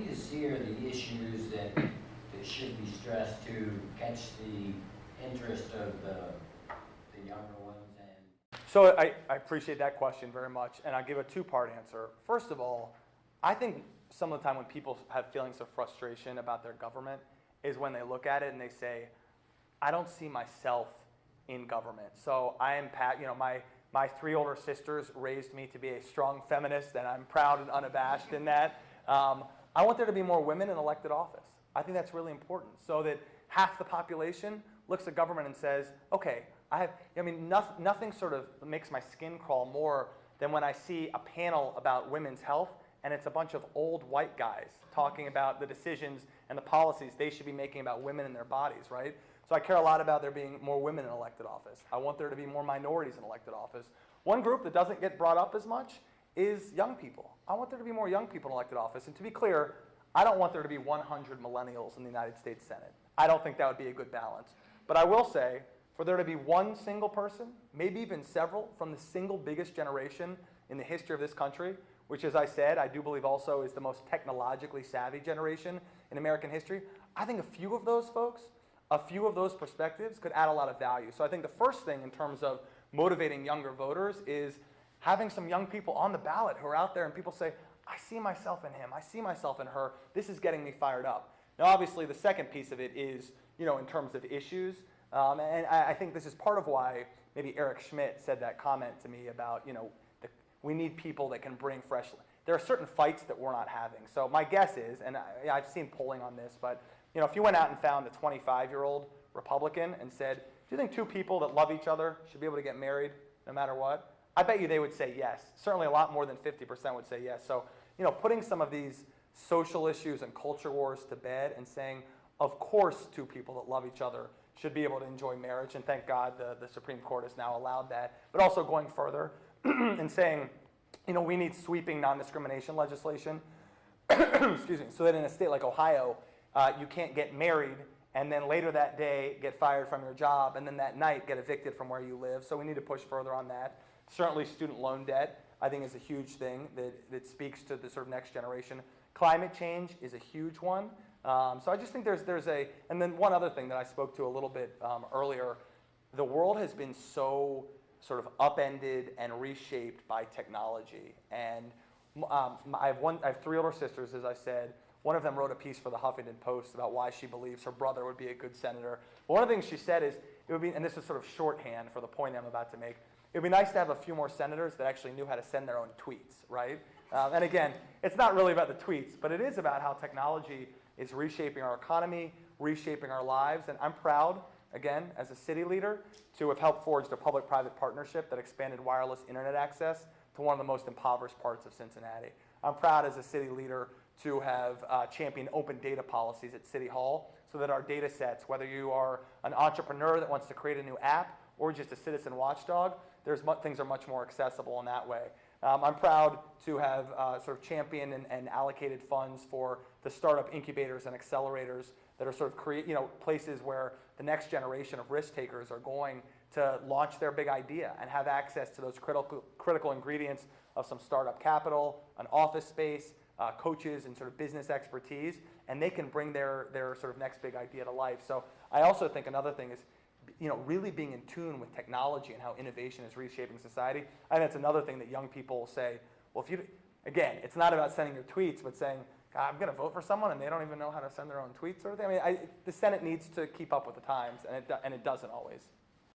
you see are the issues that should be stressed to catch the interest of the younger ones? And So I appreciate that question very much, and I'll give a two-part answer. First of all, I think some of the time when people have feelings of frustration about their government is when they look at it and they say, I don't see myself in government. So I am, my three older sisters raised me to be a strong feminist, and I'm proud and unabashed in that. I want there to be more women in elected office. I think that's really important, so that half the population looks at government and says, okay, nothing sort of makes my skin crawl more than when I see a panel about women's health and it's a bunch of old white guys talking about the decisions and the policies they should be making about women and their bodies, right? So I care a lot about there being more women in elected office. I want there to be more minorities in elected office. One group that doesn't get brought up as much is young people. I want there to be more young people in elected office. And to be clear, I don't want there to be 100 millennials in the United States Senate. I don't think that would be a good balance. But I will say, for there to be one single person, maybe even several, from the single biggest generation in the history of this country, which, as I said, I do believe also is the most technologically savvy generation in American history, I think a few of those folks, a few of those perspectives could add a lot of value. So I think the first thing in terms of motivating younger voters is having some young people on the ballot who are out there and people say, I see myself in him, I see myself in her, this is getting me fired up. Now obviously the second piece of it is, in terms of issues, and I think this is part of why maybe Eric Schmidt said that comment to me about, we need people that can bring fresh. There are certain fights that we're not having. So my guess is, and I've seen polling on this, but if you went out and found a 25-year-old Republican and said, do you think two people that love each other should be able to get married no matter what? I bet you they would say yes. Certainly a lot more than 50% would say yes. So, putting some of these social issues and culture wars to bed and saying, of course, two people that love each other should be able to enjoy marriage, and thank God the Supreme Court has now allowed that, but also going further and saying, we need sweeping non-discrimination legislation, excuse me, so that in a state like Ohio, you can't get married and then later that day get fired from your job and then that night get evicted from where you live. So we need to push further on that. Certainly student loan debt, I think, is a huge thing that speaks to the sort of next generation. Climate change is a huge one. So I just think there's a, and then one other thing that I spoke to a little bit earlier, the world has been so sort of upended and reshaped by technology. And I have three older sisters, as I said. One of them wrote a piece for the Huffington Post about why she believes her brother would be a good senator. One of the things she said is, it would be, and this is sort of shorthand for the point I'm about to make, it would be nice to have a few more senators that actually knew how to send their own tweets, right? And again, it's not really about the tweets, but it is about how technology is reshaping our economy, reshaping our lives. And I'm proud, again, as a city leader, to have helped forge the public-private partnership that expanded wireless internet access to one of the most impoverished parts of Cincinnati. I'm proud as a city leader to have championed open data policies at City Hall so that our data sets, whether you are an entrepreneur that wants to create a new app or just a citizen watchdog, things are much more accessible in that way. I'm proud to have sort of championed and allocated funds for the startup incubators and accelerators that are sort of places where the next generation of risk takers are going to launch their big idea and have access to those critical ingredients of some startup capital, an office space, coaches and sort of business expertise, and they can bring their sort of next big idea to life. So I also think another thing is, really being in tune with technology and how innovation is reshaping society. I think that's another thing that young people say, well, again, it's not about sending your tweets, but saying, God, I'm going to vote for someone and they don't even know how to send their own tweets sort of thing. I mean, the Senate needs to keep up with the times, and it doesn't always.